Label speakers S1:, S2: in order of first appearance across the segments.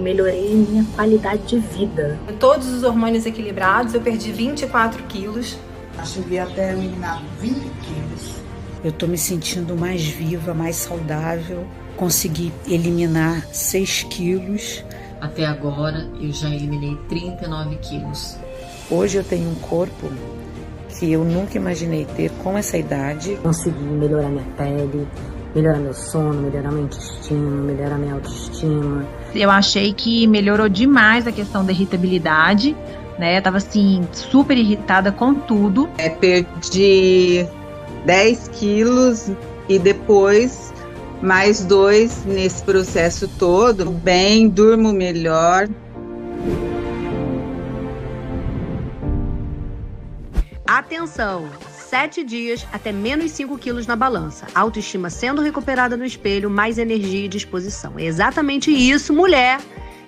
S1: melhorei minha qualidade de vida.
S2: Com todos os hormônios equilibrados, eu perdi 24 quilos.
S3: Eu cheguei até eliminar 20 quilos.
S4: Eu tô me sentindo mais viva, mais saudável. Consegui eliminar 6 quilos.
S5: Até agora, eu já eliminei 39 quilos.
S4: Hoje eu tenho um corpo que eu nunca imaginei ter com essa idade.
S1: Consegui melhorar minha pele, melhorar meu sono, melhorar minha intestino, melhorar minha autoestima.
S6: Eu achei que melhorou demais a questão da irritabilidade, né? Eu tava assim, super irritada com tudo.
S7: Perdi 10 quilos e depois mais 2 nesse processo todo. Bem, durmo melhor.
S8: Atenção! 7 dias até menos 5 quilos na balança. Autoestima sendo recuperada no espelho, mais energia e disposição. É exatamente isso, mulher,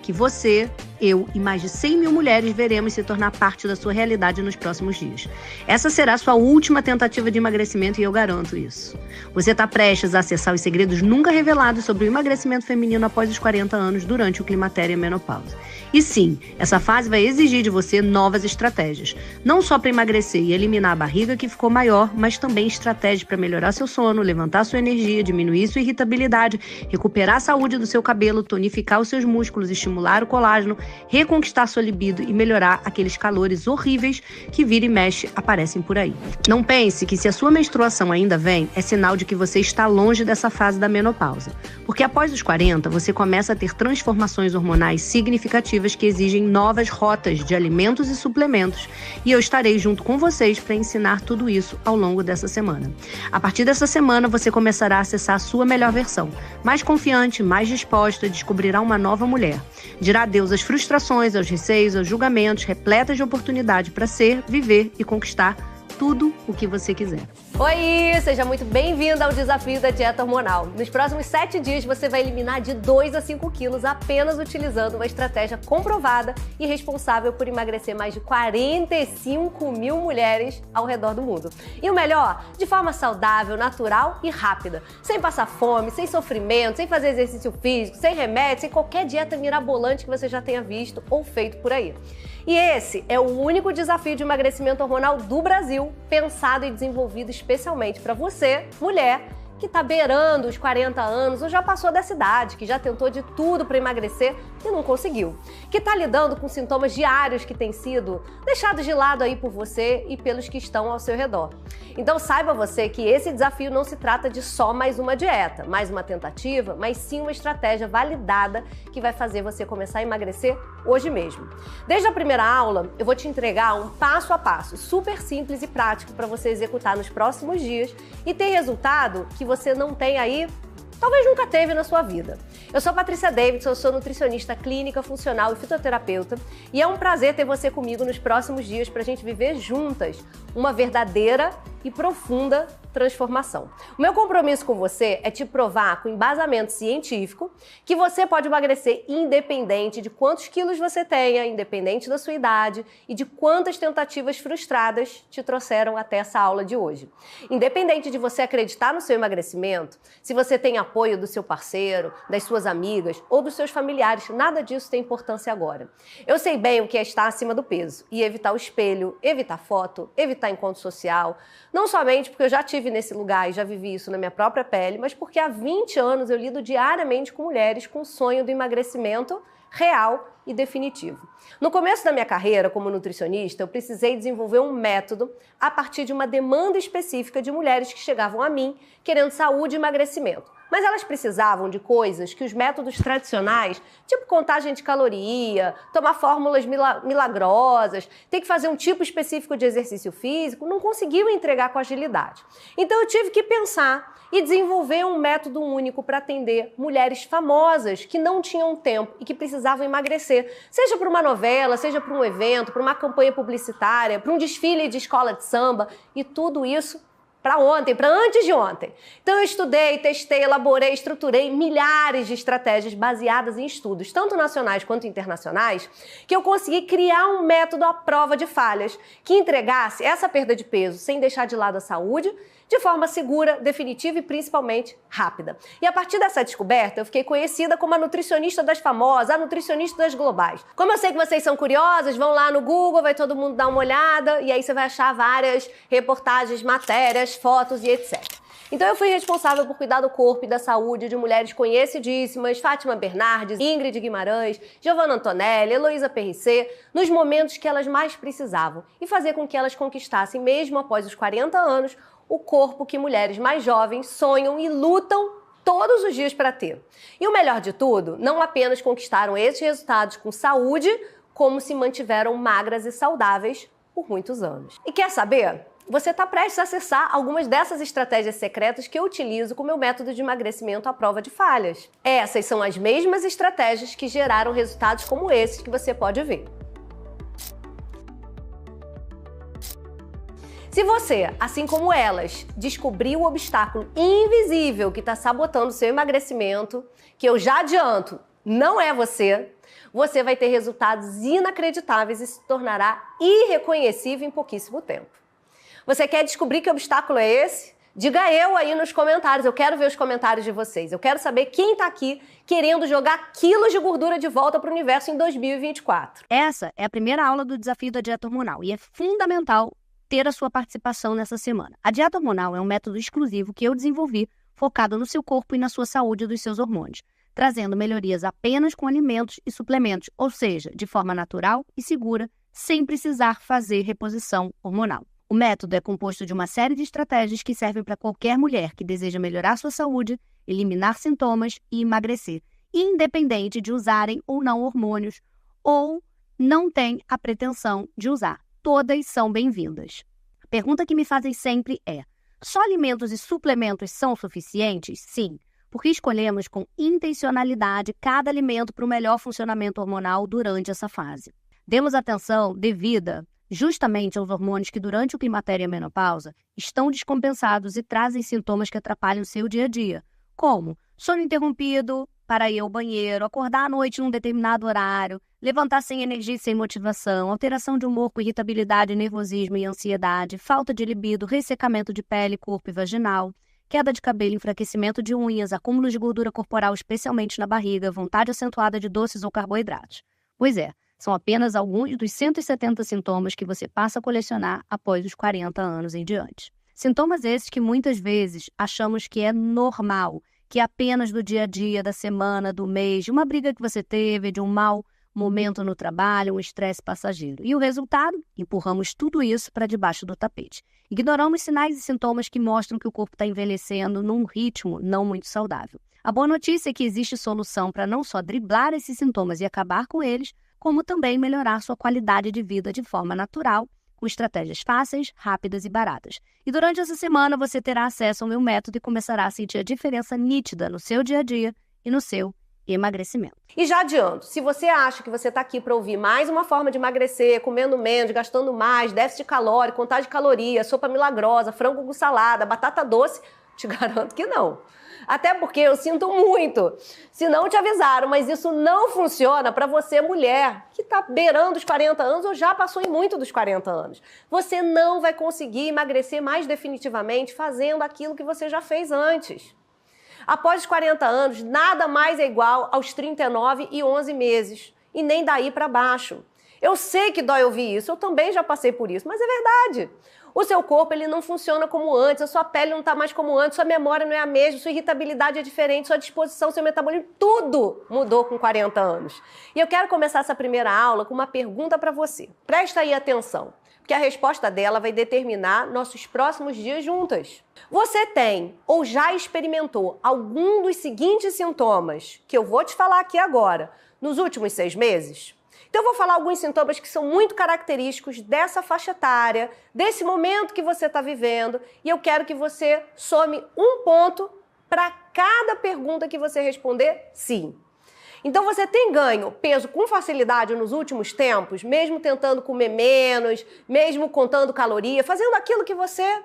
S8: que você, eu e mais de 100 mil mulheres veremos se tornar parte da sua realidade nos próximos dias. Essa será a sua última tentativa de emagrecimento e eu garanto isso. Você está prestes a acessar os segredos nunca revelados sobre o emagrecimento feminino após os 40 anos durante o climatério e a menopausa. E sim, essa fase vai exigir de você novas estratégias. Não só para emagrecer e eliminar a barriga que ficou maior, mas também estratégias para melhorar seu sono, levantar sua energia, diminuir sua irritabilidade, recuperar a saúde do seu cabelo, tonificar os seus músculos, estimular o colágeno, reconquistar sua libido e melhorar aqueles calores horríveis que vira e mexe aparecem por aí. Não pense que se a sua menstruação ainda vem, é sinal de que você está longe dessa fase da menopausa. Porque após os 40, você começa a ter transformações hormonais significativas que exigem novas rotas de alimentos e suplementos. E eu estarei junto com vocês para ensinar tudo isso ao longo dessa semana. A partir dessa semana, você começará a acessar a sua melhor versão. Mais confiante, mais disposta, descobrirá uma nova mulher. Dirá adeus às frustrações, aos receios, aos julgamentos, repletas de oportunidade para ser, viver e conquistar tudo o que você quiser.
S9: Oi, seja muito bem-vinda ao desafio da dieta hormonal. Nos próximos 7 dias você vai eliminar de 2 a 5 quilos apenas utilizando uma estratégia comprovada e responsável por emagrecer mais de 45 mil mulheres ao redor do mundo. E o melhor, de forma saudável, natural e rápida. Sem passar fome, sem sofrimento, sem fazer exercício físico, sem remédio, sem qualquer dieta mirabolante que você já tenha visto ou feito por aí. E esse é o único desafio de emagrecimento hormonal do Brasil, pensado e desenvolvido especialmente para você, mulher, que está beirando os 40 anos ou já passou dessa idade, que já tentou de tudo para emagrecer e não conseguiu. Que está lidando com sintomas diários que têm sido deixados de lado aí por você e pelos que estão ao seu redor. Então saiba você que esse desafio não se trata de só mais uma dieta, mais uma tentativa, mas sim uma estratégia validada que vai fazer você começar a emagrecer hoje mesmo. Desde a primeira aula, eu vou te entregar um passo a passo, super simples e prático para você executar nos próximos dias e ter resultado que você não tem aí, talvez nunca teve na sua vida. Eu sou Patrícia Davidson, eu sou nutricionista clínica, funcional e fitoterapeuta e é um prazer ter você comigo nos próximos dias para a gente viver juntas uma verdadeira e profunda transformação. O meu compromisso com você é te provar com embasamento científico que você pode emagrecer independente de quantos quilos você tenha, independente da sua idade e de quantas tentativas frustradas te trouxeram até essa aula de hoje. Independente de você acreditar no seu emagrecimento, se você tem apoio do seu parceiro, das suas amigas ou dos seus familiares, nada disso tem importância agora. Eu sei bem o que é estar acima do peso e evitar o espelho, evitar foto, evitar encontro social, não somente porque eu já tive nesse lugar e já vivi isso na minha própria pele, mas porque há 20 anos eu lido diariamente com mulheres com o sonho do emagrecimento real e definitivo. No começo da minha carreira como nutricionista, eu precisei desenvolver um método a partir de uma demanda específica de mulheres que chegavam a mim querendo saúde e emagrecimento. Mas elas precisavam de coisas que os métodos tradicionais, tipo contagem de caloria, tomar fórmulas milagrosas, ter que fazer um tipo específico de exercício físico, não conseguiam entregar com agilidade. Então eu tive que pensar e desenvolver um método único para atender mulheres famosas que não tinham tempo e que precisavam emagrecer, seja para uma novela, seja para um evento, para uma campanha publicitária, para um desfile de escola de samba, e tudo isso para ontem, para antes de ontem. Então eu estudei, testei, elaborei, estruturei milhares de estratégias baseadas em estudos, tanto nacionais quanto internacionais, que eu consegui criar um método à prova de falhas que entregasse essa perda de peso sem deixar de lado a saúde, de forma segura, definitiva e principalmente rápida. E a partir dessa descoberta, eu fiquei conhecida como a nutricionista das famosas, a nutricionista das globais. Como eu sei que vocês são curiosas, vão lá no Google, vai todo mundo dar uma olhada e aí você vai achar várias reportagens, matérias, fotos e etc. Então eu fui responsável por cuidar do corpo e da saúde de mulheres conhecidíssimas, Fátima Bernardes, Ingrid Guimarães, Giovanna Antonelli, Heloísa Perricet, nos momentos que elas mais precisavam e fazer com que elas conquistassem, mesmo após os 40 anos, o corpo que mulheres mais jovens sonham e lutam todos os dias para ter. E o melhor de tudo, não apenas conquistaram esses resultados com saúde, como se mantiveram magras e saudáveis por muitos anos. E quer saber? Você está prestes a acessar algumas dessas estratégias secretas que eu utilizo com o meu método de emagrecimento à prova de falhas. Essas são as mesmas estratégias que geraram resultados como esses que você pode ver. Se você, assim como elas, descobriu o obstáculo invisível que está sabotando o seu emagrecimento, que eu já adianto, não é você vai ter resultados inacreditáveis e se tornará irreconhecível em pouquíssimo tempo. Você quer descobrir que obstáculo é esse? Diga eu aí nos comentários, eu quero ver os comentários de vocês. Eu quero saber quem está aqui querendo jogar quilos de gordura de volta para o universo em 2024.
S8: Essa é a primeira aula do Desafio da Dieta Hormonal e é fundamental ter a sua participação nessa semana. A dieta hormonal é um método exclusivo que eu desenvolvi focado no seu corpo e na sua saúde e dos seus hormônios, trazendo melhorias apenas com alimentos e suplementos, ou seja, de forma natural e segura, sem precisar fazer reposição hormonal. O método é composto de uma série de estratégias que servem para qualquer mulher que deseja melhorar sua saúde, eliminar sintomas e emagrecer, independente de usarem ou não hormônios ou não tem a pretensão de usar. Todas são bem-vindas. A pergunta que me fazem sempre é: só alimentos e suplementos são suficientes? Sim, porque escolhemos com intencionalidade cada alimento para o melhor funcionamento hormonal durante essa fase. Demos atenção devida justamente aos hormônios que durante o climatério e a menopausa estão descompensados e trazem sintomas que atrapalham o seu dia a dia, como sono interrompido, para ir ao banheiro, acordar à noite num determinado horário, levantar sem energia e sem motivação, alteração de humor com irritabilidade, nervosismo e ansiedade, falta de libido, ressecamento de pele, corpo e vaginal, queda de cabelo, enfraquecimento de unhas, acúmulos de gordura corporal, especialmente na barriga, vontade acentuada de doces ou carboidratos. Pois é, são apenas alguns dos 170 sintomas que você passa a colecionar após os 40 anos em diante. Sintomas esses que muitas vezes achamos que é normal, que é apenas do dia a dia, da semana, do mês, de uma briga que você teve, de um mau momento no trabalho, um estresse passageiro. E o resultado? Empurramos tudo isso para debaixo do tapete. Ignoramos sinais e sintomas que mostram que o corpo está envelhecendo num ritmo não muito saudável. A boa notícia é que existe solução para não só driblar esses sintomas e acabar com eles, como também melhorar sua qualidade de vida de forma natural, com estratégias fáceis, rápidas e baratas. E durante essa semana você terá acesso ao meu método e começará a sentir a diferença nítida no seu dia a dia e no seu emagrecimento.
S9: E já adianto, se você acha que você está aqui para ouvir mais uma forma de emagrecer, comendo menos, gastando mais, déficit calórico, contagem de calorias, sopa milagrosa, frango com salada, batata doce, te garanto que não. Até porque eu sinto muito se não te avisaram, mas isso não funciona para você, mulher, que está beirando os 40 anos ou já passou em muito dos 40 anos. Você não vai conseguir emagrecer mais definitivamente fazendo aquilo que você já fez antes. Após os 40 anos, nada mais é igual aos 39 e 11 meses, e nem daí para baixo. Eu sei que dói ouvir isso, eu também já passei por isso, mas é verdade. O seu corpo ele não funciona como antes, a sua pele não está mais como antes, sua memória não é a mesma, sua irritabilidade é diferente, sua disposição, seu metabolismo, tudo mudou com 40 anos. E eu quero começar essa primeira aula com uma pergunta para você. Presta aí atenção, porque a resposta dela vai determinar nossos próximos dias juntas. Você tem ou já experimentou algum dos seguintes sintomas que eu vou te falar aqui agora nos últimos 6 meses? Então eu vou falar alguns sintomas que são muito característicos dessa faixa etária, desse momento que você está vivendo, e eu quero que você some um ponto para cada pergunta que você responder sim. Então você tem ganho peso com facilidade nos últimos tempos, mesmo tentando comer menos, mesmo contando caloria, fazendo aquilo que você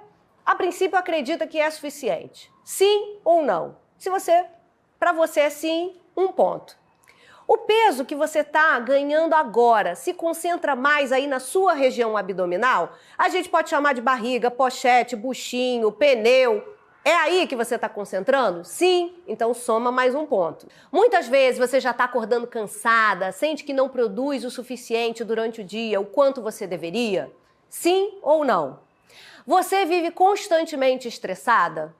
S9: a princípio acredita que é suficiente? Sim ou não? Para você é sim, 1 ponto. O peso que você está ganhando agora se concentra mais aí na sua região abdominal? A gente pode chamar de barriga, pochete, buchinho, pneu. É aí que você está concentrando? Sim, então soma mais 1 ponto. Muitas vezes você já está acordando cansada, sente que não produz o suficiente durante o dia, o quanto você deveria? Sim ou não? Você vive constantemente estressada?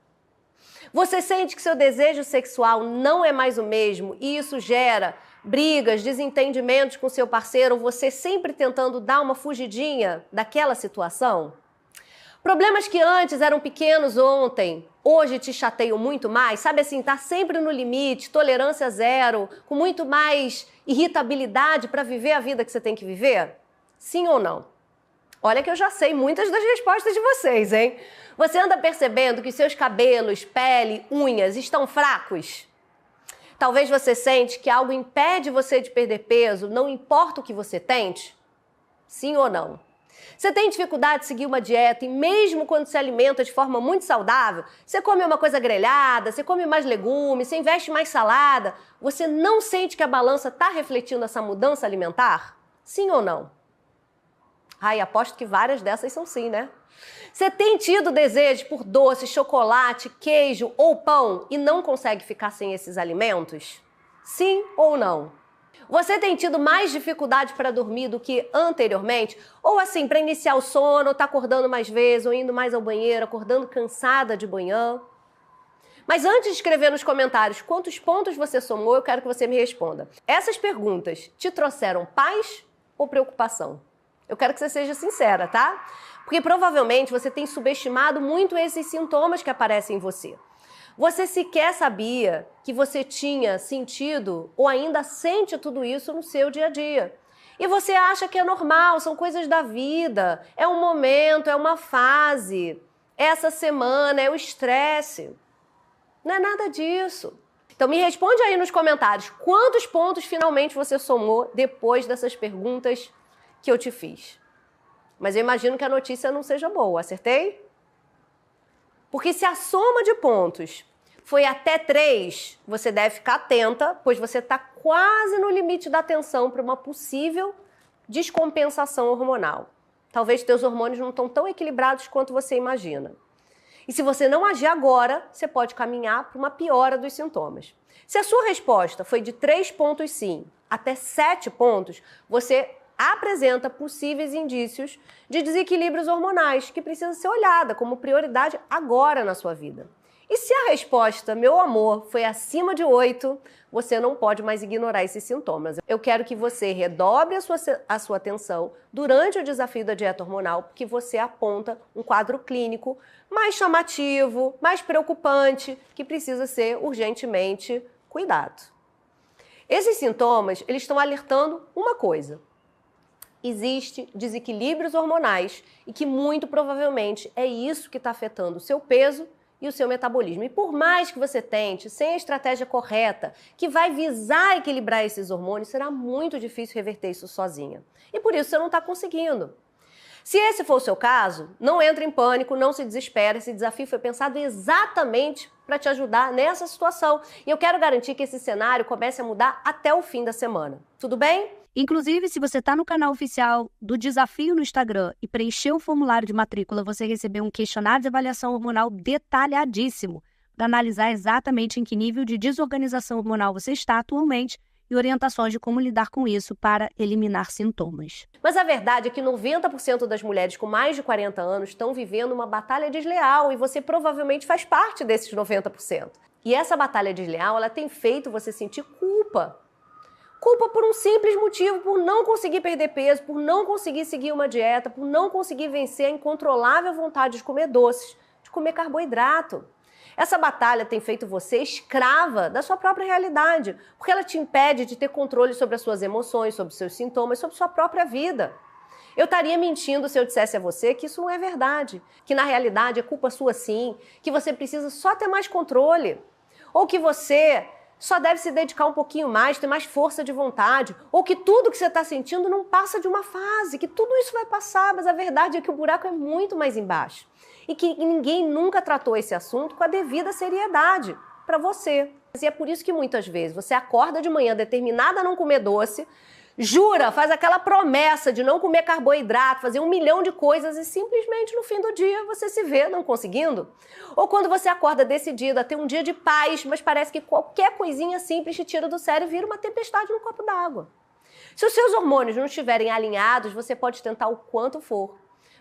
S9: Você sente que seu desejo sexual não é mais o mesmo e isso gera brigas, desentendimentos com seu parceiro, ou você sempre tentando dar uma fugidinha daquela situação? Problemas que antes eram pequenos ontem, hoje te chateiam muito mais? Sabe assim, tá sempre no limite, tolerância zero, com muito mais irritabilidade para viver a vida que você tem que viver? Sim ou não? Olha que eu já sei muitas das respostas de vocês, hein? Você anda percebendo que seus cabelos, pele, unhas estão fracos? Talvez você sente que algo impede você de perder peso, não importa o que você tente? Sim ou não? Você tem dificuldade de seguir uma dieta e mesmo quando se alimenta de forma muito saudável, você come uma coisa grelhada, você come mais legumes, você investe mais salada, você não sente que a balança está refletindo essa mudança alimentar? Sim ou não? Ai, aposto que várias dessas são sim, né? Você tem tido desejo por doce, chocolate, queijo ou pão e não consegue ficar sem esses alimentos? Sim ou não? Você tem tido mais dificuldade para dormir do que anteriormente? Ou assim, para iniciar o sono, tá acordando mais vezes, ou indo mais ao banheiro, acordando cansada de manhã? Mas antes de escrever nos comentários quantos pontos você somou, eu quero que você me responda. Essas perguntas te trouxeram paz ou preocupação? Eu quero que você seja sincera, tá? Porque provavelmente você tem subestimado muito esses sintomas que aparecem em você. Você sequer sabia que você tinha sentido ou ainda sente tudo isso no seu dia a dia. E você acha que é normal, são coisas da vida, é um momento, é uma fase, é essa semana, é o estresse. Não é nada disso. Então me responde aí nos comentários quantos pontos finalmente você somou depois dessas perguntas que eu te fiz. Mas eu imagino que a notícia não seja boa, acertei? Porque se a soma de pontos foi até 3, você deve ficar atenta, pois você está quase no limite da tensão para uma possível descompensação hormonal. Talvez teus hormônios não estão tão equilibrados quanto você imagina. E se você não agir agora, você pode caminhar para uma piora dos sintomas. Se a sua resposta foi de 3 pontos sim, até 7 pontos, você apresenta possíveis indícios de desequilíbrios hormonais que precisam ser olhada como prioridade agora na sua vida. E se a resposta, meu amor, foi acima de 8, você não pode mais ignorar esses sintomas. Eu quero que você redobre a sua atenção durante o desafio da dieta hormonal, porque você aponta um quadro clínico mais chamativo, mais preocupante, que precisa ser urgentemente cuidado. Esses sintomas, eles estão alertando uma coisa. Existem desequilíbrios hormonais e que muito provavelmente é isso que está afetando o seu peso e o seu metabolismo. E por mais que você tente, sem a estratégia correta, que vai visar equilibrar esses hormônios, será muito difícil reverter isso sozinha. E por isso você não está conseguindo. Se esse for o seu caso, não entre em pânico, não se desespere. Esse desafio foi pensado exatamente para te ajudar nessa situação. E eu quero garantir que esse cenário comece a mudar até o fim da semana. Tudo bem?
S8: Inclusive, se você está no canal oficial do Desafio no Instagram e preencheu o formulário de matrícula, você recebeu um questionário de avaliação hormonal detalhadíssimo para analisar exatamente em que nível de desorganização hormonal você está atualmente e orientações de como lidar com isso para eliminar sintomas.
S9: Mas a verdade é que 90% das mulheres com mais de 40 anos estão vivendo uma batalha desleal e você provavelmente faz parte desses 90%. E essa batalha desleal, ela tem feito você sentir culpa. Culpa por um simples motivo, por não conseguir perder peso, por não conseguir seguir uma dieta, por não conseguir vencer a incontrolável vontade de comer doces, de comer carboidrato. Essa batalha tem feito você escrava da sua própria realidade, porque ela te impede de ter controle sobre as suas emoções, sobre os seus sintomas, sobre sua própria vida. Eu estaria mentindo se eu dissesse a você que isso não é verdade, que na realidade é culpa sua sim, que você precisa só ter mais controle, ou que você só deve se dedicar um pouquinho mais, ter mais força de vontade, ou que tudo que você está sentindo não passa de uma fase, que tudo isso vai passar, mas a verdade é que o buraco é muito mais embaixo. E que ninguém nunca tratou esse assunto com a devida seriedade para você. E é por isso que muitas vezes você acorda de manhã determinada a não comer doce, jura, faz aquela promessa de não comer carboidrato, fazer 1 milhão de coisas e simplesmente no fim do dia você se vê não conseguindo. Ou quando você acorda decidida a ter um dia de paz, mas parece que qualquer coisinha simples te tira do sério e vira uma tempestade no copo d'água. Se os seus hormônios não estiverem alinhados, você pode tentar o quanto for.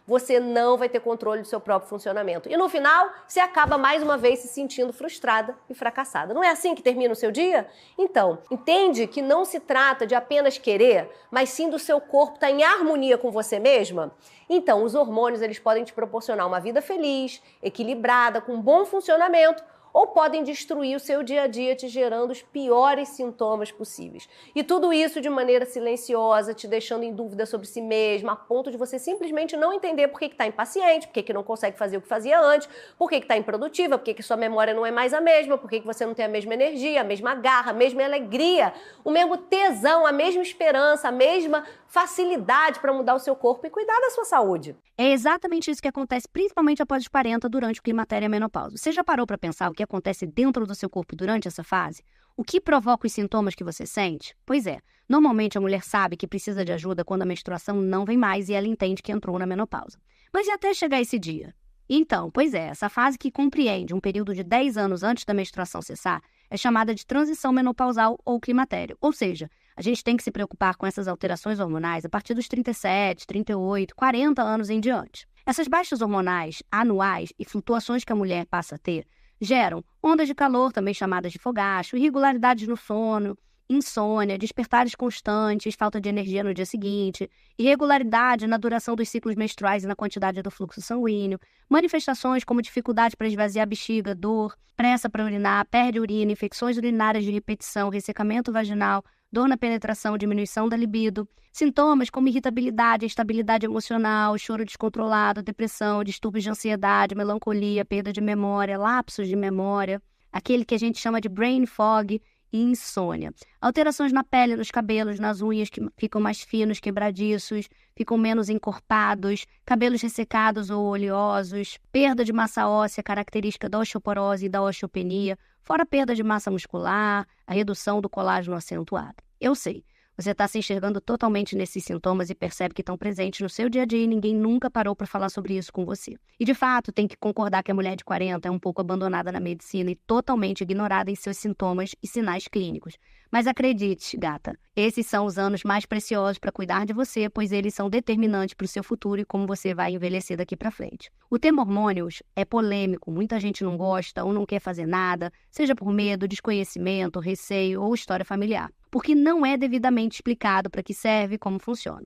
S9: Você não vai ter controle do seu próprio funcionamento. E no final, você acaba mais uma vez se sentindo frustrada e fracassada. Não é assim que termina o seu dia? Então, entende que não se trata de apenas querer, mas sim do seu corpo estar em harmonia com você mesma? Então, os hormônios eles podem te proporcionar uma vida feliz, equilibrada, com bom funcionamento, ou podem destruir o seu dia a dia, te gerando os piores sintomas possíveis. E tudo isso de maneira silenciosa, te deixando em dúvida sobre si mesma, a ponto de você simplesmente não entender por que está impaciente, por que não consegue fazer o que fazia antes, por que está improdutiva, por que sua memória não é mais a mesma, por que você não tem a mesma energia, a mesma garra, a mesma alegria, o mesmo tesão, a mesma esperança, a mesma facilidade para mudar o seu corpo e cuidar da sua saúde.
S8: É exatamente isso que acontece, principalmente após os 40, durante o climatério e a menopausa. Você já parou para pensar o que acontece dentro do seu corpo durante essa fase? O que provoca os sintomas que você sente? Pois é, normalmente a mulher sabe que precisa de ajuda quando a menstruação não vem mais e ela entende que entrou na menopausa. Mas e até chegar esse dia? Então, pois é, essa fase que compreende um período de 10 anos antes da menstruação cessar é chamada de transição menopausal ou climatério. Ou seja, a gente tem que se preocupar com essas alterações hormonais a partir dos 37, 38, 40 anos em diante. Essas baixas hormonais anuais e flutuações que a mulher passa a ter geram ondas de calor, também chamadas de fogacho, irregularidades no sono, insônia, despertares constantes, falta de energia no dia seguinte, irregularidade na duração dos ciclos menstruais e na quantidade do fluxo sanguíneo, manifestações como dificuldade para esvaziar a bexiga, dor, pressa para urinar, perde urina, infecções urinárias de repetição, ressecamento vaginal, dor na penetração, diminuição da libido, sintomas como irritabilidade, instabilidade emocional, choro descontrolado, depressão, distúrbios de ansiedade, melancolia, perda de memória, lapsos de memória, aquele que a gente chama de brain fog, e insônia. Alterações na pele, nos cabelos, nas unhas que ficam mais finos, quebradiços, ficam menos encorpados, cabelos ressecados ou oleosos, perda de massa óssea característica da osteoporose e da osteopenia, fora a perda de massa muscular, a redução do colágeno acentuado. Eu sei, você está se enxergando totalmente nesses sintomas e percebe que estão presentes no seu dia a dia e ninguém nunca parou para falar sobre isso com você. E de fato, tem que concordar que a mulher de 40 é um pouco abandonada na medicina e totalmente ignorada em seus sintomas e sinais clínicos. Mas acredite, gata, esses são os anos mais preciosos para cuidar de você, pois eles são determinantes para o seu futuro e como você vai envelhecer daqui para frente. O tema hormônios é polêmico, muita gente não gosta ou não quer fazer nada, seja por medo, desconhecimento, receio ou história familiar, porque não é devidamente explicado para que serve e como funciona.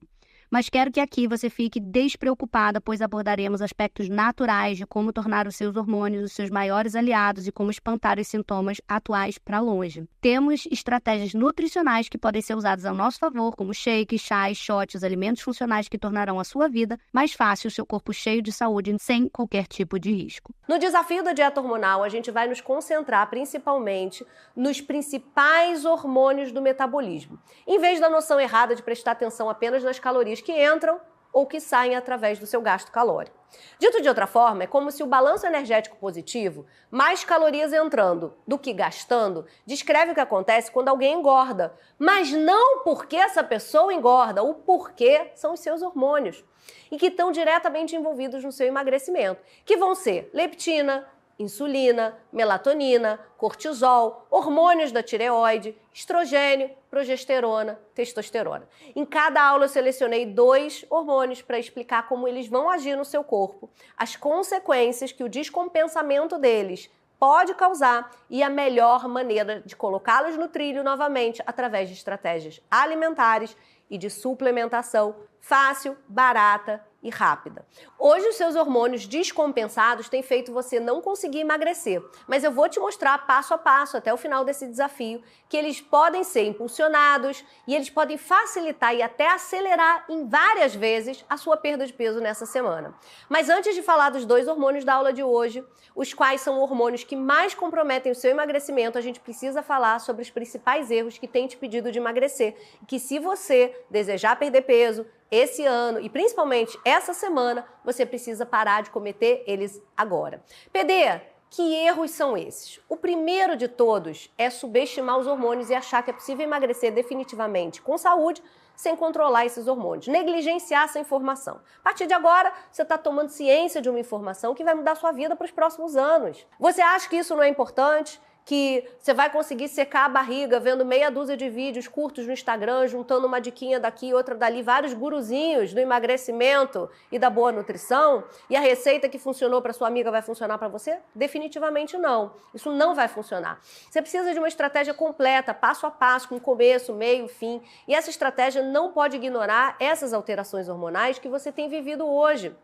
S8: Mas quero que aqui você fique despreocupada, pois abordaremos aspectos naturais de como tornar os seus hormônios os seus maiores aliados e como espantar os sintomas atuais para longe. Temos estratégias nutricionais que podem ser usadas ao nosso favor, como shakes, chás, shots, alimentos funcionais que tornarão a sua vida mais fácil, o seu corpo cheio de saúde, sem qualquer tipo de risco.
S9: No desafio da dieta hormonal, a gente vai nos concentrar principalmente nos principais hormônios do metabolismo, em vez da noção errada de prestar atenção apenas nas calorias que entram ou que saem através do seu gasto calórico. Dito de outra forma, é como se o balanço energético positivo, mais calorias entrando do que gastando, descreve o que acontece quando alguém engorda. Mas não porque essa pessoa engorda, o porquê são os seus hormônios, e que estão diretamente envolvidos no seu emagrecimento, que vão ser leptina, insulina, melatonina, cortisol, hormônios da tireoide, estrogênio, progesterona, testosterona. Em cada aula eu selecionei 2 hormônios para explicar como eles vão agir no seu corpo, as consequências que o descompensamento deles pode causar e a melhor maneira de colocá-los no trilho novamente através de estratégias alimentares e de suplementação fácil, barata e rápida. Hoje os seus hormônios descompensados têm feito você não conseguir emagrecer, mas eu vou te mostrar passo a passo até o final desse desafio que eles podem ser impulsionados e eles podem facilitar e até acelerar em várias vezes a sua perda de peso nessa semana. Mas antes de falar dos 2 hormônios da aula de hoje, os quais são hormônios que mais comprometem o seu emagrecimento, a gente precisa falar sobre os principais erros que têm te pedido de emagrecer e que se você desejar perder peso esse ano e principalmente essa semana, você precisa parar de cometer eles agora. PD, que erros são esses? O primeiro de todos é subestimar os hormônios e achar que é possível emagrecer definitivamente com saúde sem controlar esses hormônios, negligenciar essa informação. A partir de agora, você está tomando ciência de uma informação que vai mudar a sua vida para os próximos anos. Você acha que isso não é importante? Que você vai conseguir secar a barriga vendo meia dúzia de vídeos curtos no Instagram, juntando uma diquinha daqui e outra dali, vários guruzinhos do emagrecimento e da boa nutrição, e a receita que funcionou para sua amiga vai funcionar para você? Definitivamente não. Isso não vai funcionar. Você precisa de uma estratégia completa, passo a passo, com começo, meio, fim, e essa estratégia não pode ignorar essas alterações hormonais que você tem vivido hoje.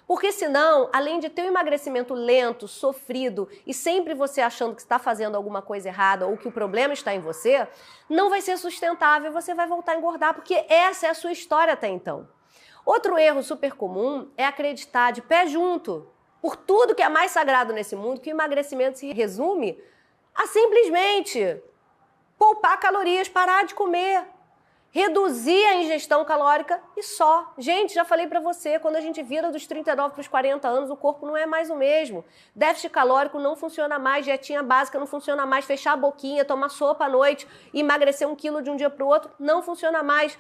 S9: Porque senão, além de ter um emagrecimento lento, sofrido e sempre você achando que está fazendo alguma coisa errada ou que o problema está em você, não vai ser sustentável e você vai voltar a engordar, porque essa é a sua história até então. Outro erro super comum é acreditar de pé junto, por tudo que é mais sagrado nesse mundo, que o emagrecimento se resume a simplesmente poupar calorias, parar de comer, reduzir a ingestão calórica e só. Gente, já falei pra você, quando a gente vira dos 39 para os 40 anos, o corpo não é mais o mesmo. Déficit calórico não funciona mais, dietinha básica não funciona mais, fechar a boquinha, tomar sopa à noite e emagrecer 1 quilo de um dia pro outro, não funciona mais.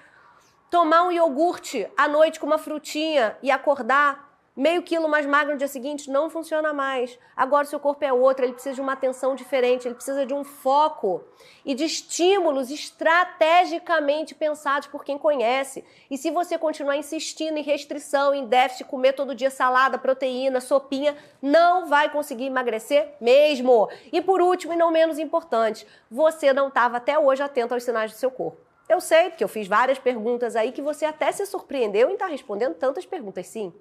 S9: Tomar um iogurte à noite com uma frutinha e acordar meio quilo mais magro no dia seguinte, não funciona mais. Agora o seu corpo é outro, ele precisa de uma atenção diferente, ele precisa de um foco e de estímulos estrategicamente pensados por quem conhece. E se você continuar insistindo em restrição, em déficit, comer todo dia salada, proteína, sopinha, não vai conseguir emagrecer mesmo. E por último, e não menos importante, você não estava até hoje atento aos sinais do seu corpo. Eu sei, porque eu fiz várias perguntas aí que você até se surpreendeu em estar respondendo tantas perguntas, sim.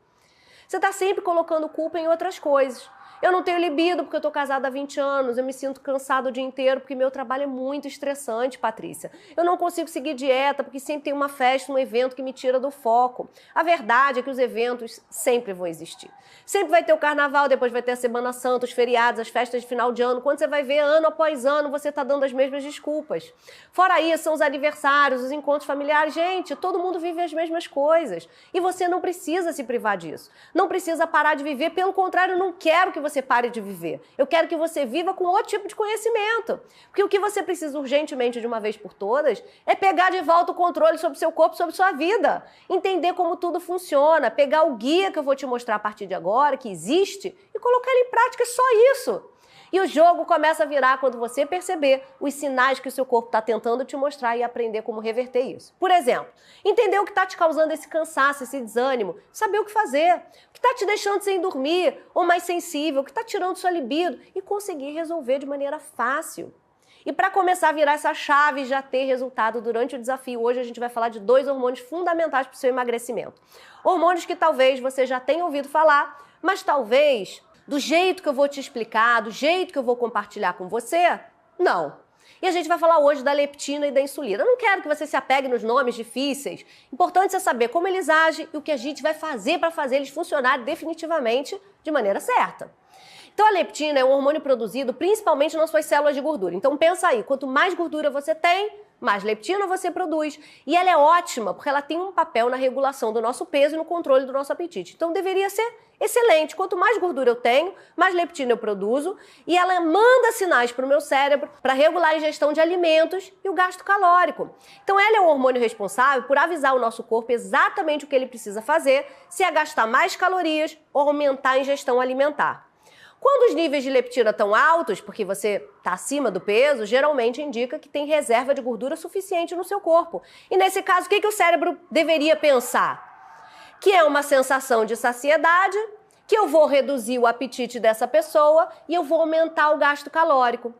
S9: Você está sempre colocando culpa em outras coisas. Eu não tenho libido porque eu tô casada há 20 anos, eu me sinto cansada o dia inteiro porque meu trabalho é muito estressante, Patrícia. Eu não consigo seguir dieta porque sempre tem uma festa, um evento que me tira do foco. A verdade é que os eventos sempre vão existir. Sempre vai ter o carnaval, depois vai ter a Semana Santa, os feriados, as festas de final de ano. Quando você vai ver ano após ano, você tá dando as mesmas desculpas. Fora isso, são os aniversários, os encontros familiares. Gente, todo mundo vive as mesmas coisas. E você não precisa se privar disso. Não precisa parar de viver, pelo contrário, eu não quero que você pare de viver. Eu quero que você viva com outro tipo de conhecimento. Porque o que você precisa urgentemente de uma vez por todas é pegar de volta o controle sobre o seu corpo, sobre sua vida. Entender como tudo funciona, pegar o guia que eu vou te mostrar a partir de agora, que existe, e colocar ele em prática, é só isso. E o jogo começa a virar quando você perceber os sinais que o seu corpo está tentando te mostrar e aprender como reverter isso. Por exemplo, entender o que está te causando esse cansaço, esse desânimo, saber o que fazer, o que está te deixando sem dormir ou mais sensível, o que está tirando sua libido e conseguir resolver de maneira fácil. E para começar a virar essa chave e já ter resultado durante o desafio, hoje a gente vai falar de 2 hormônios fundamentais para o seu emagrecimento. Hormônios que talvez você já tenha ouvido falar, mas talvez do jeito que eu vou te explicar, do jeito que eu vou compartilhar com você, não. E a gente vai falar hoje da leptina e da insulina. Eu não quero que você se apegue nos nomes difíceis. Importante é saber como eles agem e o que a gente vai fazer para fazer eles funcionarem definitivamente de maneira certa. Então a leptina é um hormônio produzido principalmente nas suas células de gordura. Então pensa aí, quanto mais gordura você tem, mais leptina você produz. E ela é ótima porque ela tem um papel na regulação do nosso peso e no controle do nosso apetite. Então deveria ser excelente. Quanto mais gordura eu tenho, mais leptina eu produzo e ela manda sinais para o meu cérebro para regular a ingestão de alimentos e o gasto calórico. Então ela é um hormônio responsável por avisar o nosso corpo exatamente o que ele precisa fazer, se é gastar mais calorias ou aumentar a ingestão alimentar. Quando os níveis de leptina estão altos, porque você está acima do peso, geralmente indica que tem reserva de gordura suficiente no seu corpo. E nesse caso, o que o cérebro deveria pensar? Que é uma sensação de saciedade, que eu vou reduzir o apetite dessa pessoa e eu vou aumentar o gasto calórico.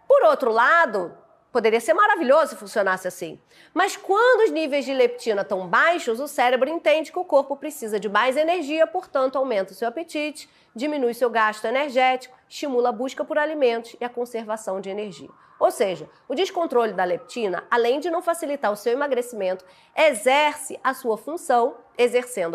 S9: Por outro lado, Poderia ser maravilhoso se funcionasse assim. Mas quando os níveis de leptina estão baixos, o cérebro entende que o corpo precisa de mais energia, portanto, aumenta o seu apetite, diminui seu gasto energético, estimula a busca por alimentos e a conservação de energia. Ou seja, o descontrole da leptina, além de não facilitar o seu emagrecimento, exercendo a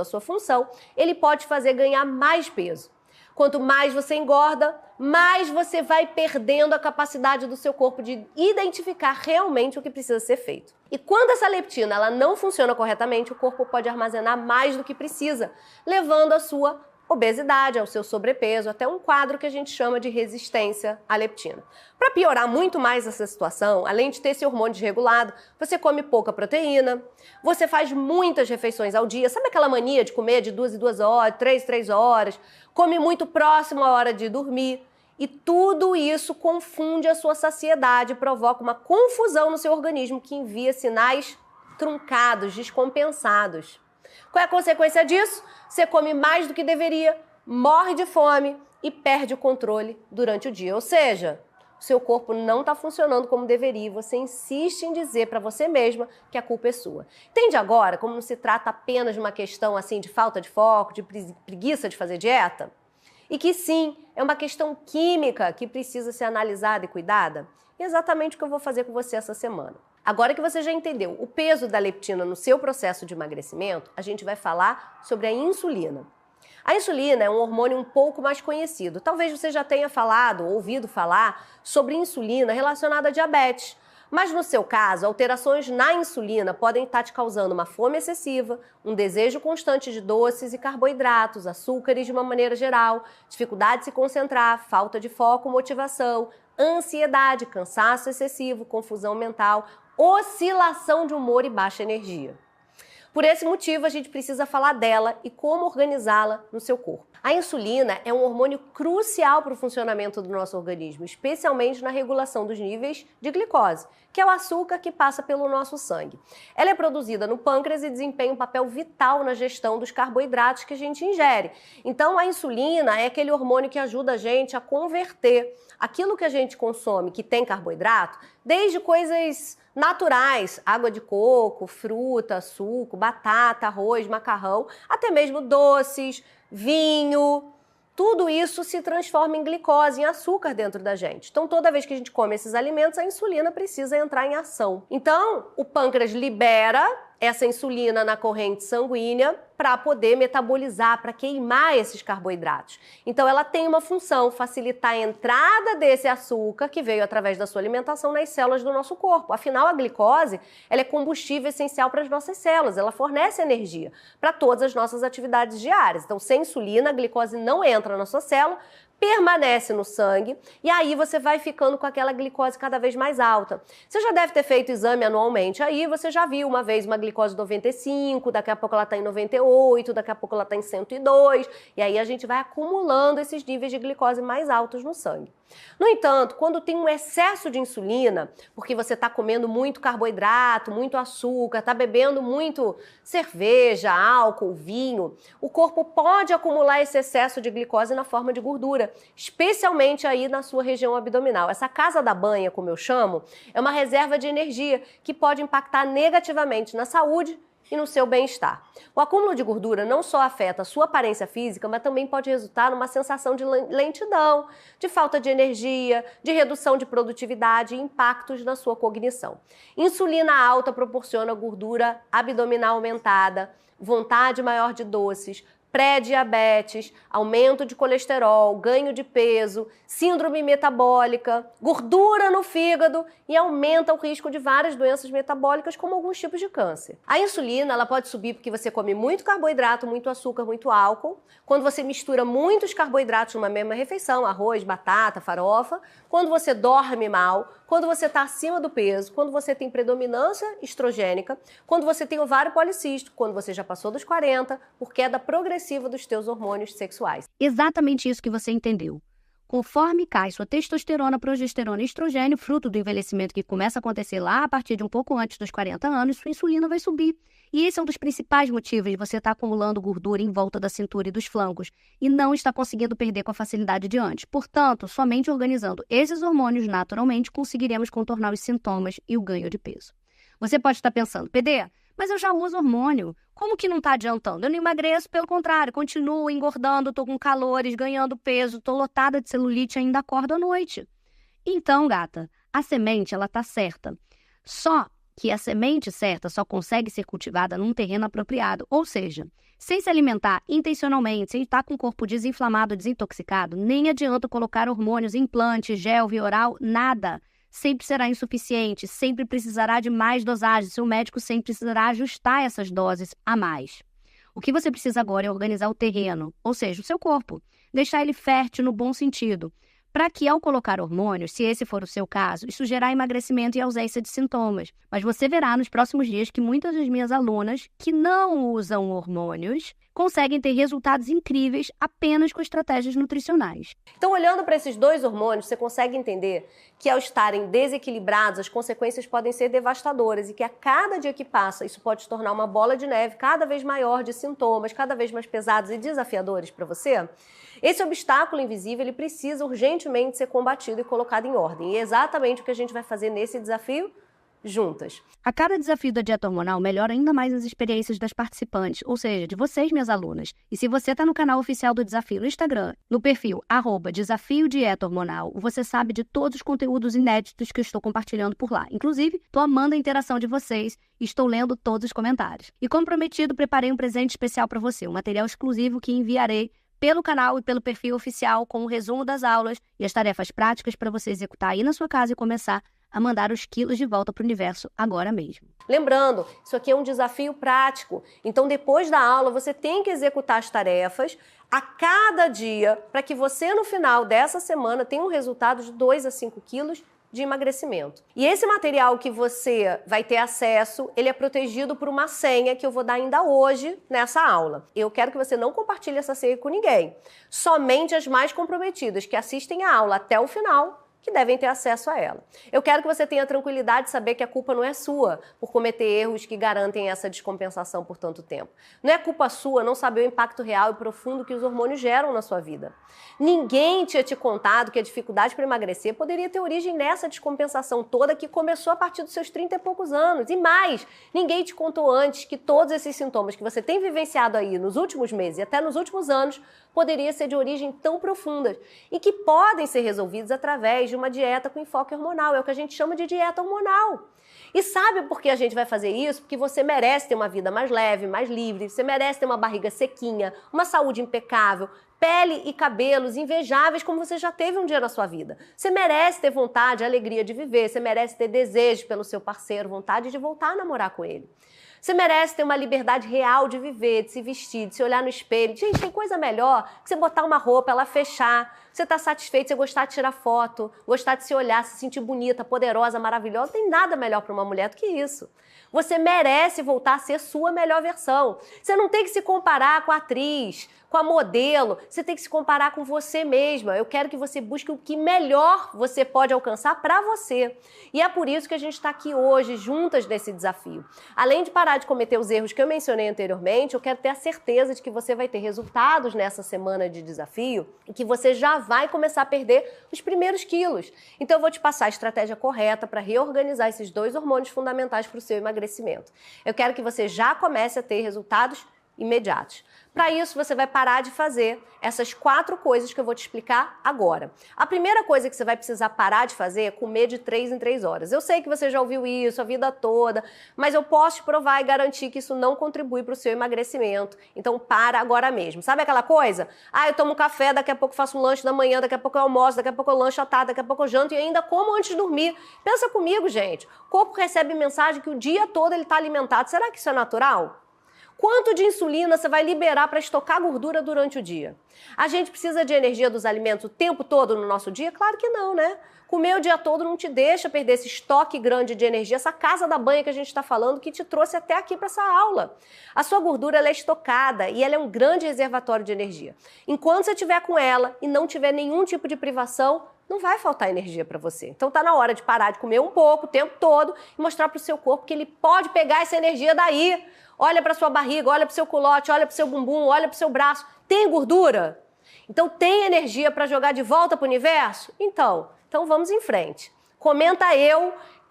S9: sua função, ele pode fazer ganhar mais peso. Quanto mais você engorda, mais você vai perdendo a capacidade do seu corpo de identificar realmente o que precisa ser feito. E quando essa leptina ela não funciona corretamente, o corpo pode armazenar mais do que precisa, levando à sua obesidade, ao seu sobrepeso, até um quadro que a gente chama de resistência à leptina. Para piorar muito mais essa situação, além de ter esse hormônio desregulado, você come pouca proteína, você faz muitas refeições ao dia, sabe aquela mania de comer de 2 em 2 horas, 3 em 3 horas, come muito próximo à hora de dormir, e tudo isso confunde a sua saciedade, provoca uma confusão no seu organismo que envia sinais truncados, descompensados. Qual é a consequência disso? Você come mais do que deveria, morre de fome e perde o controle durante o dia. Ou seja, o seu corpo não está funcionando como deveria e você insiste em dizer para você mesma que a culpa é sua. Entende agora como não se trata apenas de uma questão assim de falta de foco, de preguiça de fazer dieta? E que sim, é uma questão química que precisa ser analisada e cuidada? E é exatamente o que eu vou fazer com você essa semana. Agora que você já entendeu o peso da leptina no seu processo de emagrecimento, a gente vai falar sobre a insulina. A insulina é um hormônio um pouco mais conhecido. Talvez você já tenha falado ou ouvido falar sobre insulina relacionada a diabetes. Mas no seu caso, alterações na insulina podem estar te causando uma fome excessiva, um desejo constante de doces e carboidratos, açúcares de uma maneira geral, dificuldade de se concentrar, falta de foco, motivação, ansiedade, cansaço excessivo, confusão mental, oscilação de humor e baixa energia. Por esse motivo, a gente precisa falar dela e como organizá-la no seu corpo. A insulina é um hormônio crucial para o funcionamento do nosso organismo, especialmente na regulação dos níveis de glicose, que é o açúcar que passa pelo nosso sangue. Ela é produzida no pâncreas e desempenha um papel vital na gestão dos carboidratos que a gente ingere. Então, a insulina é aquele hormônio que ajuda a gente a converter aquilo que a gente consome, que tem carboidrato, desde coisas naturais, água de coco, fruta, suco, batata, arroz, macarrão, até mesmo doces, vinho, tudo isso se transforma em glicose, em açúcar dentro da gente. Então, toda vez que a gente come esses alimentos, a insulina precisa entrar em ação. Então, o pâncreas libera essa insulina na corrente sanguínea para poder metabolizar, para queimar esses carboidratos. Então, ela tem uma função, facilitar a entrada desse açúcar que veio através da sua alimentação nas células do nosso corpo. Afinal, a glicose, ela é combustível essencial para as nossas células, ela fornece energia para todas as nossas atividades diárias. Então, sem insulina, a glicose não entra na sua célula, permanece no sangue e aí você vai ficando com aquela glicose cada vez mais alta. Você já deve ter feito exame anualmente, aí você já viu uma vez uma glicose 95, daqui a pouco ela está em 98, daqui a pouco ela está em 102, e aí a gente vai acumulando esses níveis de glicose mais altos no sangue. No entanto, quando tem um excesso de insulina, porque você está comendo muito carboidrato, muito açúcar, está bebendo muito cerveja, álcool, vinho, o corpo pode acumular esse excesso de glicose na forma de gordura, especialmente aí na sua região abdominal. Essa casa da banha, como eu chamo, é uma reserva de energia que pode impactar negativamente na saúde e no seu bem-estar. O acúmulo de gordura não só afeta a sua aparência física, mas também pode resultar numa sensação de lentidão, de falta de energia, de redução de produtividade e impactos na sua cognição. Insulina alta proporciona gordura abdominal aumentada, vontade maior de doces, pré-diabetes, aumento de colesterol, ganho de peso, síndrome metabólica, gordura no fígado e aumenta o risco de várias doenças metabólicas, como alguns tipos de câncer. A insulina ela pode subir porque você come muito carboidrato, muito açúcar, muito álcool, quando você mistura muitos carboidratos numa mesma refeição, arroz, batata, farofa, quando você dorme mal, quando você está acima do peso, quando você tem predominância estrogênica, quando você tem ovário policístico, quando você já passou dos 40, por queda progressiva dos teus hormônios sexuais.
S8: Exatamente isso que você entendeu. Conforme cai sua testosterona, progesterona e estrogênio, fruto do envelhecimento que começa a acontecer lá a partir de um pouco antes dos 40 anos, sua insulina vai subir. E esse é um dos principais motivos de você estar acumulando gordura em volta da cintura e dos flancos e não está conseguindo perder com a facilidade de antes. Portanto, somente organizando esses hormônios naturalmente conseguiremos contornar os sintomas e o ganho de peso. Você pode estar pensando, PD, mas eu já uso hormônio. Como que não está adiantando? Eu não emagreço, pelo contrário, continuo engordando, estou com calores, ganhando peso, estou lotada de celulite e ainda acordo à noite. Então, gata, a semente, ela está certa. Só que a semente certa só consegue ser cultivada num terreno apropriado, ou seja, sem se alimentar intencionalmente, sem estar com o corpo desinflamado, desintoxicado, nem adianta colocar hormônios, implante, gel, via oral, nada. Sempre será insuficiente, sempre precisará de mais dosagem, seu médico sempre precisará ajustar essas doses a mais. O que você precisa agora é organizar o terreno, ou seja, o seu corpo, deixar ele fértil no bom sentido, para que ao colocar hormônios, se esse for o seu caso, isso gerar emagrecimento e ausência de sintomas. Mas você verá nos próximos dias que muitas das minhas alunas que não usam hormônios conseguem ter resultados incríveis apenas com estratégias nutricionais.
S9: Então, olhando para esses dois hormônios, você consegue entender que ao estarem desequilibrados, as consequências podem ser devastadoras e que a cada dia que passa, isso pode se tornar uma bola de neve cada vez maior de sintomas, cada vez mais pesados e desafiadores para você. Esse obstáculo invisível, ele precisa urgentemente ser combatido e colocado em ordem. E é exatamente o que a gente vai fazer nesse desafio juntas.
S8: A cada desafio da dieta hormonal melhora ainda mais as experiências das participantes, ou seja, de vocês, minhas alunas. E se você está no canal oficial do Desafio no Instagram, no perfil @Desafio Dieta Hormonal, você sabe de todos os conteúdos inéditos que eu estou compartilhando por lá. Inclusive, estou amando a interação de vocês e estou lendo todos os comentários. E como prometido, preparei um presente especial para você, um material exclusivo que enviarei pelo canal e pelo perfil oficial com um resumo das aulas e as tarefas práticas para você executar aí na sua casa e começar a mandar os quilos de volta para o universo agora mesmo.
S9: Lembrando, isso aqui é um desafio prático. Então, depois da aula, você tem que executar as tarefas a cada dia para que você, no final dessa semana, tenha um resultado de 2 a 5 quilos de emagrecimento. E esse material que você vai ter acesso, ele é protegido por uma senha que eu vou dar ainda hoje nessa aula. Eu quero que você não compartilhe essa senha com ninguém. Somente as mais comprometidas que assistem a aula até o final que devem ter acesso a ela. Eu quero que você tenha a tranquilidade de saber que a culpa não é sua por cometer erros que garantem essa descompensação por tanto tempo. Não é culpa sua não saber o impacto real e profundo que os hormônios geram na sua vida. Ninguém tinha te contado que a dificuldade para emagrecer poderia ter origem nessa descompensação toda que começou a partir dos seus 30 e poucos anos. E mais, ninguém te contou antes que todos esses sintomas que você tem vivenciado aí nos últimos meses e até nos últimos anos poderia ser de origem tão profunda e que podem ser resolvidos através de uma dieta com enfoque hormonal. É o que a gente chama de dieta hormonal. E sabe por que a gente vai fazer isso? Porque você merece ter uma vida mais leve, mais livre, você merece ter uma barriga sequinha, uma saúde impecável, pele e cabelos invejáveis como você já teve um dia na sua vida. Você merece ter vontade, alegria de viver, você merece ter desejo pelo seu parceiro, vontade de voltar a namorar com ele. Você merece ter uma liberdade real de viver, de se vestir, de se olhar no espelho. Gente, tem coisa melhor que você botar uma roupa, ela fechar, você tá satisfeito, você gostar de tirar foto, gostar de se olhar, se sentir bonita, poderosa, maravilhosa. Não tem nada melhor para uma mulher do que isso. Você merece voltar a ser sua melhor versão. Você não tem que se comparar com a atriz, com a modelo, você tem que se comparar com você mesma. Eu quero que você busque o que melhor você pode alcançar para você. E é por isso que a gente está aqui hoje, juntas nesse desafio. Além de parar de cometer os erros que eu mencionei anteriormente, eu quero ter a certeza de que você vai ter resultados nessa semana de desafio e que você já vai começar a perder os primeiros quilos. Então eu vou te passar a estratégia correta para reorganizar esses 2 hormônios fundamentais para o seu emagrecimento. Eu quero que você já comece a ter resultados imediatos. Para isso, você vai parar de fazer essas 4 coisas que eu vou te explicar agora. A primeira coisa que você vai precisar parar de fazer é comer de 3 em 3 horas. Eu sei que você já ouviu isso a vida toda, mas eu posso te provar e garantir que isso não contribui para o seu emagrecimento. Então, para agora mesmo. Sabe aquela coisa? Eu tomo café, daqui a pouco faço um lanche da manhã, daqui a pouco eu almoço, daqui a pouco eu lancho à tarde, daqui a pouco eu janto e ainda como antes de dormir. Pensa comigo, gente. O corpo recebe mensagem que o dia todo ele está alimentado. Será que isso é natural? Quanto de insulina você vai liberar para estocar gordura durante o dia? A gente precisa de energia dos alimentos o tempo todo no nosso dia? Claro que não, né? Comer o dia todo não te deixa perder esse estoque grande de energia, essa casa da banha que a gente está falando, que te trouxe até aqui para essa aula. A sua gordura ela é estocada e ela é um grande reservatório de energia. Enquanto você estiver com ela e não tiver nenhum tipo de privação, não vai faltar energia para você. Então tá na hora de parar de comer um pouco o tempo todo e mostrar para o seu corpo que ele pode pegar essa energia daí. Olha para sua barriga, olha para o seu culote, olha para o seu bumbum, olha para o seu braço. Tem gordura? Então tem energia para jogar de volta para o universo? Então vamos em frente. Comenta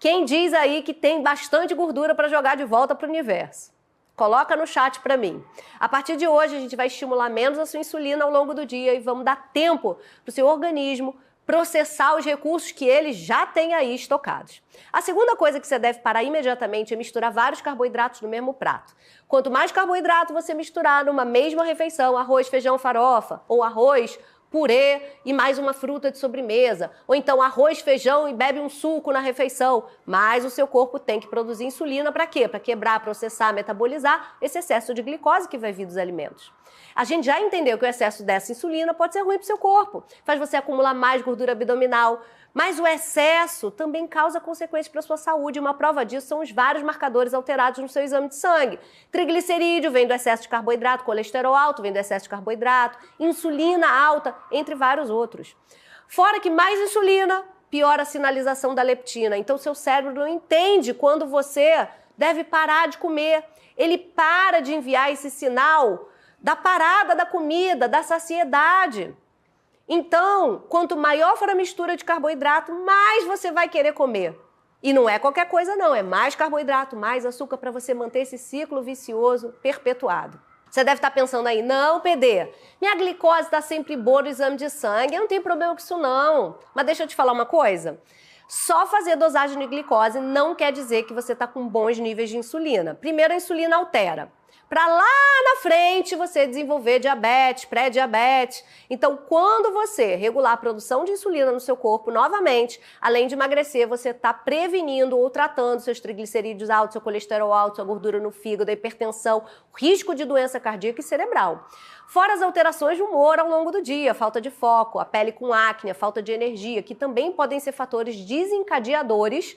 S9: quem diz aí que tem bastante gordura para jogar de volta para o universo. Coloca no chat para mim. A partir de hoje a gente vai estimular menos a sua insulina ao longo do dia e vamos dar tempo para o seu organismo processar os recursos que ele já tem aí estocados. A segunda coisa que você deve parar imediatamente é misturar vários carboidratos no mesmo prato. Quanto mais carboidrato você misturar numa mesma refeição, arroz, feijão, farofa, ou arroz, purê e mais uma fruta de sobremesa, ou então arroz, feijão e bebe um suco na refeição, mas o seu corpo tem que produzir insulina para quê? Para quebrar, processar, metabolizar esse excesso de glicose que vai vir dos alimentos. A gente já entendeu que o excesso dessa insulina pode ser ruim para o seu corpo, faz você acumular mais gordura abdominal, mas o excesso também causa consequências para a sua saúde. Uma prova disso são os vários marcadores alterados no seu exame de sangue. Triglicerídeo vem do excesso de carboidrato, colesterol alto vem do excesso de carboidrato, insulina alta, entre vários outros. Fora que mais insulina, piora a sinalização da leptina. Então, seu cérebro não entende quando você deve parar de comer. Ele para de enviar esse sinal da parada da comida, da saciedade. Então, quanto maior for a mistura de carboidrato, mais você vai querer comer. E não é qualquer coisa não, é mais carboidrato, mais açúcar para você manter esse ciclo vicioso perpetuado. Você deve estar pensando aí, não, PD, minha glicose está sempre boa no exame de sangue, eu não tenho problema com isso não. Mas deixa eu te falar uma coisa, só fazer dosagem de glicose não quer dizer que você está com bons níveis de insulina. Primeiro, a insulina altera. Para lá na frente você desenvolver diabetes, pré-diabetes. Então, quando você regular a produção de insulina no seu corpo novamente, além de emagrecer, você está prevenindo ou tratando seus triglicerídeos altos, seu colesterol alto, sua gordura no fígado, a hipertensão, o risco de doença cardíaca e cerebral. Fora as alterações de humor ao longo do dia, falta de foco, a pele com acne, a falta de energia, que também podem ser fatores desencadeadores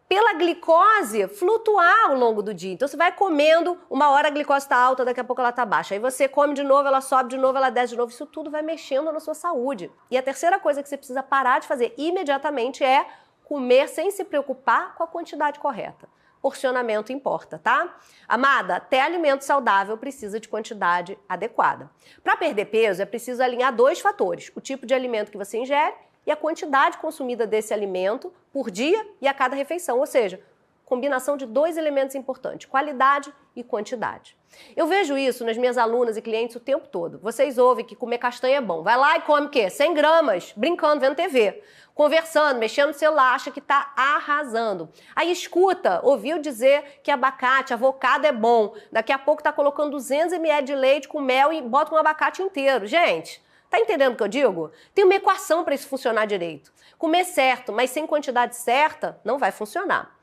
S9: pela glicose flutuar ao longo do dia. Então você vai comendo, uma hora a glicose está alta, daqui a pouco ela está baixa. Aí você come de novo, ela sobe de novo, ela desce de novo. Isso tudo vai mexendo na sua saúde. E a terceira coisa que você precisa parar de fazer imediatamente é comer sem se preocupar com a quantidade correta. Porcionamento importa, tá? Amada, até alimento saudável precisa de quantidade adequada. Para perder peso é preciso alinhar dois fatores: o tipo de alimento que você ingere e a quantidade consumida desse alimento por dia e a cada refeição, ou seja, combinação de dois elementos importantes, qualidade e quantidade. Eu vejo isso nas minhas alunas e clientes o tempo todo. Vocês ouvem que comer castanha é bom. Vai lá e come o quê? 100 gramas, brincando, vendo TV, conversando, mexendo no celular, acha que está arrasando. Aí escuta, ouviu dizer que abacate, avocado é bom. Daqui a pouco está colocando 200 ml de leite com mel e bota um abacate inteiro. Gente, tá entendendo o que eu digo? Tem uma equação para isso funcionar direito. Comer certo, mas sem quantidade certa, não vai funcionar.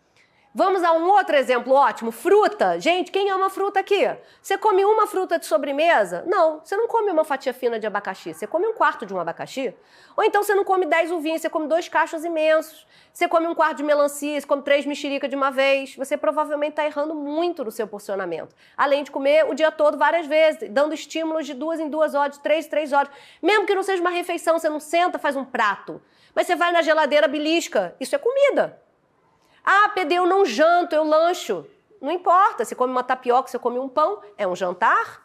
S9: Vamos a um outro exemplo ótimo, fruta. Gente, quem ama fruta aqui? Você come uma fruta de sobremesa? Não, você não come uma fatia fina de abacaxi, você come um quarto de um abacaxi. Ou então você não come 10 uvinhas, você come 2 cachos imensos. Você come um quarto de melancia, você come 3 mexericas de uma vez. Você provavelmente está errando muito no seu porcionamento. Além de comer o dia todo várias vezes, dando estímulos de 2 em 2 horas, de 3 em 3 horas. Mesmo que não seja uma refeição, você não senta, faz um prato. Mas você vai na geladeira, belisca. Isso é comida. Ah, PD, eu não janto, eu lancho. Não importa, você come uma tapioca, você come um pão, é um jantar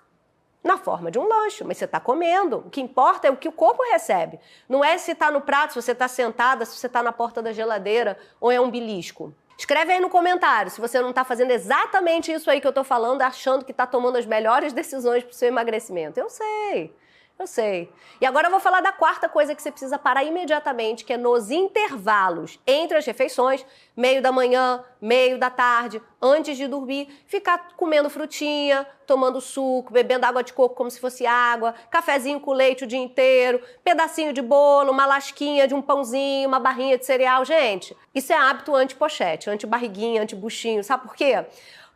S9: na forma de um lanche, mas você está comendo. O que importa é o que o corpo recebe. Não é se está no prato, se você está sentada, se você está na porta da geladeira ou é um belisco. Escreve aí no comentário se você não está fazendo exatamente isso aí que eu estou falando, achando que está tomando as melhores decisões para o seu emagrecimento. Eu sei. E agora eu vou falar da quarta coisa que você precisa parar imediatamente, que é nos intervalos entre as refeições, meio da manhã, meio da tarde, antes de dormir, ficar comendo frutinha, tomando suco, bebendo água de coco como se fosse água, cafezinho com leite o dia inteiro, pedacinho de bolo, uma lasquinha de um pãozinho, uma barrinha de cereal. Gente, isso é hábito anti-pochete, anti-barriguinha, anti-buchinho. Sabe por quê?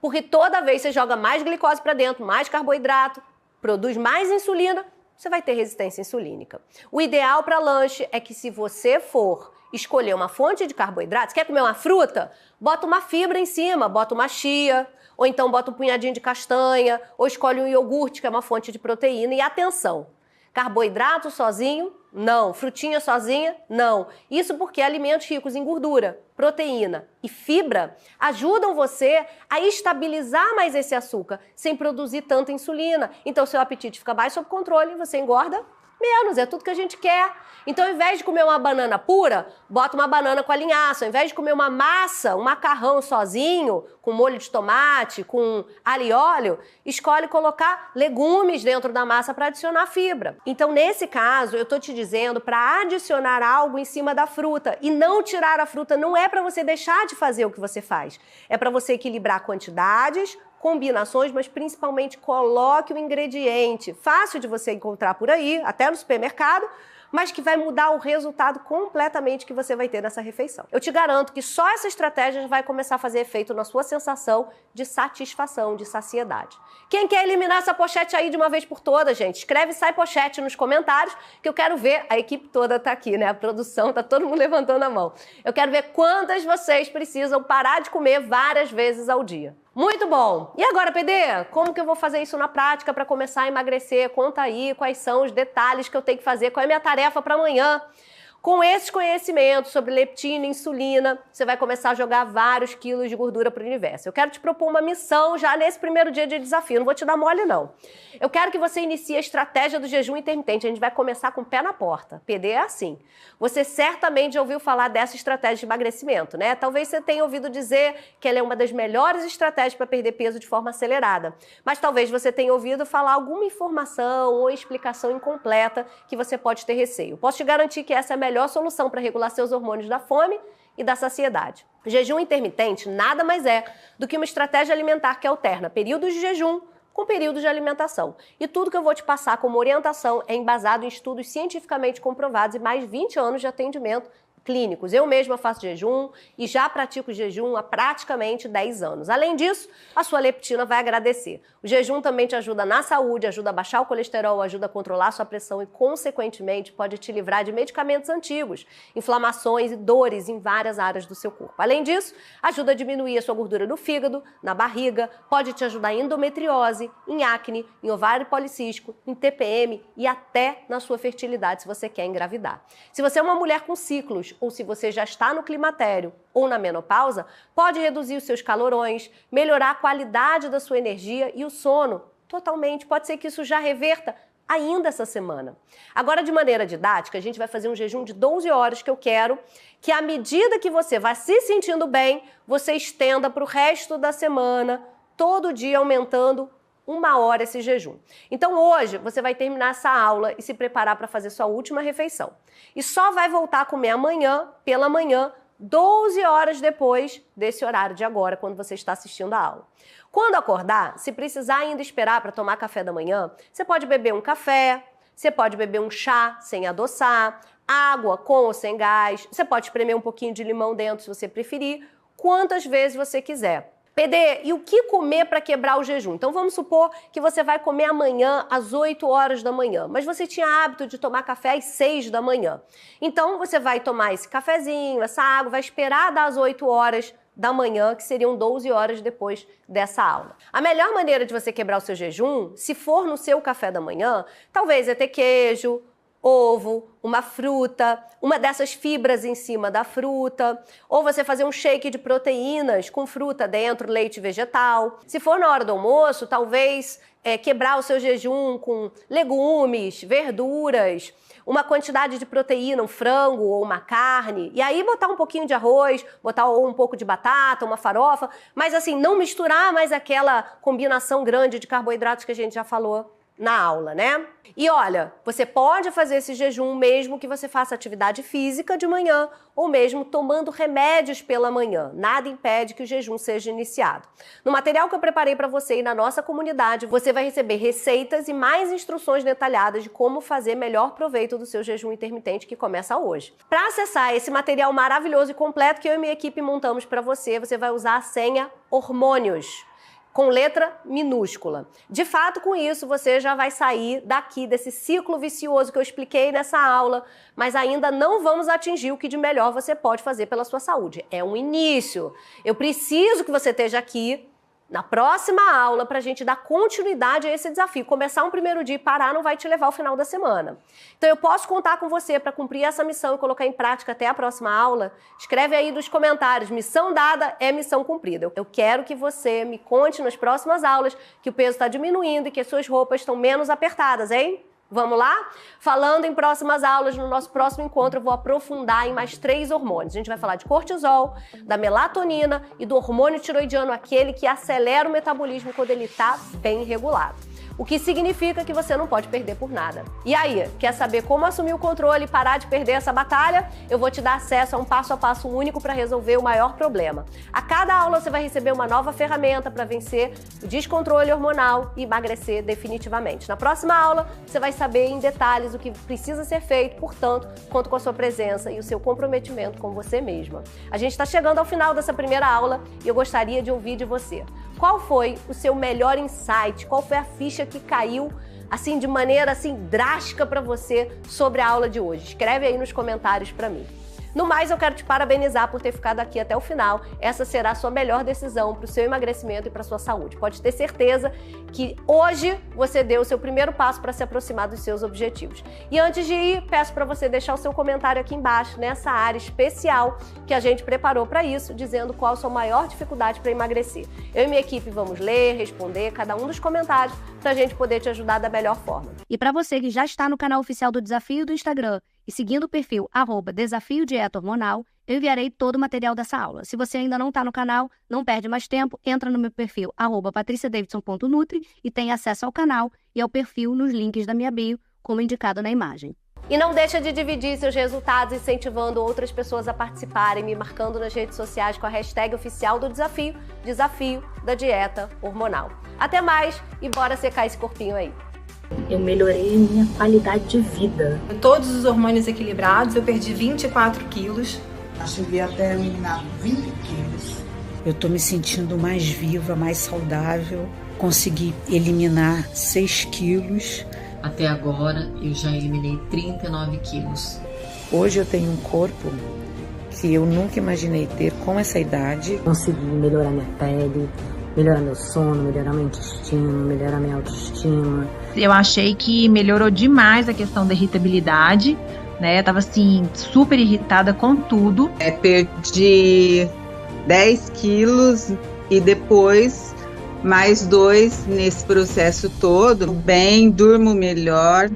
S9: Porque toda vez você joga mais glicose para dentro, mais carboidrato, produz mais insulina, você vai ter resistência insulínica. O ideal para lanche é que se você for escolher uma fonte de carboidrato, você quer comer uma fruta? Bota uma fibra em cima, bota uma chia, ou então bota um punhadinho de castanha, ou escolhe um iogurte, que é uma fonte de proteína. E atenção, carboidrato sozinho, não. Frutinha sozinha, não. Isso porque alimentos ricos em gordura, proteína e fibra ajudam você a estabilizar mais esse açúcar, sem produzir tanta insulina. Então, seu apetite fica mais sob controle e você engorda menos, é tudo que a gente quer. Então, ao invés de comer uma banana pura, bota uma banana com a linhaça. Ao invés de comer uma massa, um macarrão sozinho, com molho de tomate, com alho e óleo, escolhe colocar legumes dentro da massa para adicionar fibra. Então, nesse caso, eu tô te dizendo para adicionar algo em cima da fruta. E não tirar a fruta não é para você deixar de fazer o que você faz. É para você equilibrar quantidades, combinações, mas principalmente coloque o ingrediente fácil de você encontrar por aí, até no supermercado, mas que vai mudar o resultado completamente que você vai ter nessa refeição. Eu te garanto que só essa estratégia vai começar a fazer efeito na sua sensação de satisfação, de saciedade. Quem quer eliminar essa pochete aí de uma vez por todas, gente? Escreve sai pochete nos comentários, que eu quero ver, a equipe toda tá aqui, né? A produção, tá todo mundo levantando a mão. Eu quero ver quantas vocês precisam parar de comer várias vezes ao dia. Muito bom! E agora, PD? Como que eu vou fazer isso na prática para começar a emagrecer? Conta aí quais são os detalhes que eu tenho que fazer, qual é a minha tarefa para amanhã. Com esses conhecimentos sobre leptina e insulina, você vai começar a jogar vários quilos de gordura para o universo. Eu quero te propor uma missão já nesse primeiro dia de desafio, não vou te dar mole não. Eu quero que você inicie a estratégia do jejum intermitente, a gente vai começar com o pé na porta. PD é assim. Você certamente já ouviu falar dessa estratégia de emagrecimento, né? Talvez você tenha ouvido dizer que ela é uma das melhores estratégias para perder peso de forma acelerada. Mas talvez você tenha ouvido falar alguma informação ou explicação incompleta que você pode ter receio. Posso te garantir que essa é a melhor solução para regular seus hormônios da fome e da saciedade. O jejum intermitente nada mais é do que uma estratégia alimentar que alterna períodos de jejum com períodos de alimentação. E tudo que eu vou te passar como orientação é embasado em estudos cientificamente comprovados e mais de 20 anos de atendimento clínicos. Eu mesma faço jejum e já pratico jejum há praticamente 10 anos. Além disso, a sua leptina vai agradecer. O jejum também te ajuda na saúde, ajuda a baixar o colesterol, ajuda a controlar a sua pressão e, consequentemente, pode te livrar de medicamentos antigos, inflamações e dores em várias áreas do seu corpo. Além disso, ajuda a diminuir a sua gordura no fígado, na barriga, pode te ajudar em endometriose, em acne, em ovário policístico, em TPM e até na sua fertilidade, se você quer engravidar. Se você é uma mulher com ciclos, ou se você já está no climatério ou na menopausa, pode reduzir os seus calorões, melhorar a qualidade da sua energia e o sono totalmente. Pode ser que isso já reverta ainda essa semana. Agora, de maneira didática, a gente vai fazer um jejum de 12 horas que eu quero que, à medida que você vai se sentindo bem, você estenda para o resto da semana, todo dia aumentando 1 hora esse jejum. Então hoje você vai terminar essa aula e se preparar para fazer sua última refeição. E só vai voltar a comer amanhã, pela manhã, 12 horas depois desse horário de agora, quando você está assistindo a aula. Quando acordar, se precisar ainda esperar para tomar café da manhã, você pode beber um café, você pode beber um chá sem adoçar, água com ou sem gás, você pode espremer um pouquinho de limão dentro se você preferir, quantas vezes você quiser. PD, e o que comer para quebrar o jejum? Então vamos supor que você vai comer amanhã às 8 horas da manhã, mas você tinha hábito de tomar café às 6 da manhã. Então você vai tomar esse cafezinho, essa água, vai esperar das 8 horas da manhã, que seriam 12 horas depois dessa aula. A melhor maneira de você quebrar o seu jejum, se for no seu café da manhã, talvez é ter queijo, ovo, uma fruta, uma dessas fibras em cima da fruta, ou você fazer um shake de proteínas com fruta dentro, leite vegetal. Se for na hora do almoço, talvez quebrar o seu jejum com legumes, verduras, uma quantidade de proteína, um frango ou uma carne, e aí botar um pouquinho de arroz, botar ou um pouco de batata, uma farofa, mas assim, não misturar mais aquela combinação grande de carboidratos que a gente já falou na aula, né? E olha, você pode fazer esse jejum mesmo que você faça atividade física de manhã ou mesmo tomando remédios pela manhã. Nada impede que o jejum seja iniciado. No material que eu preparei para você e na nossa comunidade, você vai receber receitas e mais instruções detalhadas de como fazer melhor proveito do seu jejum intermitente que começa hoje. Para acessar esse material maravilhoso e completo que eu e minha equipe montamos para você, você vai usar a senha hormônios. com letra minúscula. De fato, com isso, você já vai sair daqui desse ciclo vicioso que eu expliquei nessa aula, mas ainda não vamos atingir o que de melhor você pode fazer pela sua saúde. É um início. Eu preciso que você esteja aqui na próxima aula para a gente dar continuidade a esse desafio. Começar um primeiro dia e parar não vai te levar ao final da semana. Então eu posso contar com você para cumprir essa missão e colocar em prática até a próxima aula? Escreve aí nos comentários, missão dada é missão cumprida. Eu quero que você me conte nas próximas aulas que o peso está diminuindo e que as suas roupas estão menos apertadas, hein? Vamos lá? Falando em próximas aulas, no nosso próximo encontro eu vou aprofundar em mais 3 hormônios. A gente vai falar de cortisol, da melatonina e do hormônio tiroidiano, aquele que acelera o metabolismo quando ele está bem regulado. O que significa que você não pode perder por nada. E aí, quer saber como assumir o controle e parar de perder essa batalha? Eu vou te dar acesso a um passo a passo único para resolver o maior problema. A cada aula você vai receber uma nova ferramenta para vencer o descontrole hormonal e emagrecer definitivamente. Na próxima aula, você vai saber em detalhes o que precisa ser feito, portanto, conto com a sua presença e o seu comprometimento com você mesma. A gente está chegando ao final dessa primeira aula e eu gostaria de ouvir de você. Qual foi o seu melhor insight? Qual foi a ficha que caiu assim de maneira assim drástica para você sobre a aula de hoje? Escreve aí nos comentários para mim. No mais, eu quero te parabenizar por ter ficado aqui até o final. Essa será a sua melhor decisão para o seu emagrecimento e para a sua saúde. Pode ter certeza que hoje você deu o seu primeiro passo para se aproximar dos seus objetivos. E antes de ir, peço para você deixar o seu comentário aqui embaixo, nessa área especial que a gente preparou para isso, dizendo qual a sua maior dificuldade para emagrecer. Eu e minha equipe vamos ler, responder cada um dos comentários para a gente poder te ajudar da melhor forma.
S8: E para você que já está no canal oficial do Desafio do Instagram e seguindo o perfil @Desafio Dieta Hormonal, eu enviarei todo o material dessa aula. Se você ainda não está no canal, não perde mais tempo, entra no meu perfil @patriciadavidson.nutri e tem acesso ao canal e ao perfil nos links da minha bio, como indicado na imagem.
S9: E não deixa de dividir seus resultados, incentivando outras pessoas a participarem, me marcando nas redes sociais com a hashtag oficial do desafio, Desafio da Dieta Hormonal. Até mais e bora secar esse corpinho aí.
S1: Eu melhorei minha qualidade de vida.
S2: Todos os hormônios equilibrados, eu perdi 24 quilos.
S3: Eu cheguei até a eliminar 20 quilos.
S4: Eu tô me sentindo mais viva, mais saudável. Consegui eliminar 6 quilos.
S5: Até agora eu já eliminei 39 quilos.
S10: Hoje eu tenho um corpo que eu nunca imaginei ter com essa idade.
S1: Consegui melhorar minha pele, melhorar meu sono, melhorar meu intestino, melhorar minha autoestima.
S6: Eu achei que melhorou demais a questão da irritabilidade, né? Eu tava assim, super irritada com tudo.
S7: Perdi 10 quilos e depois mais 2 nesse processo todo. Bem, durmo melhor.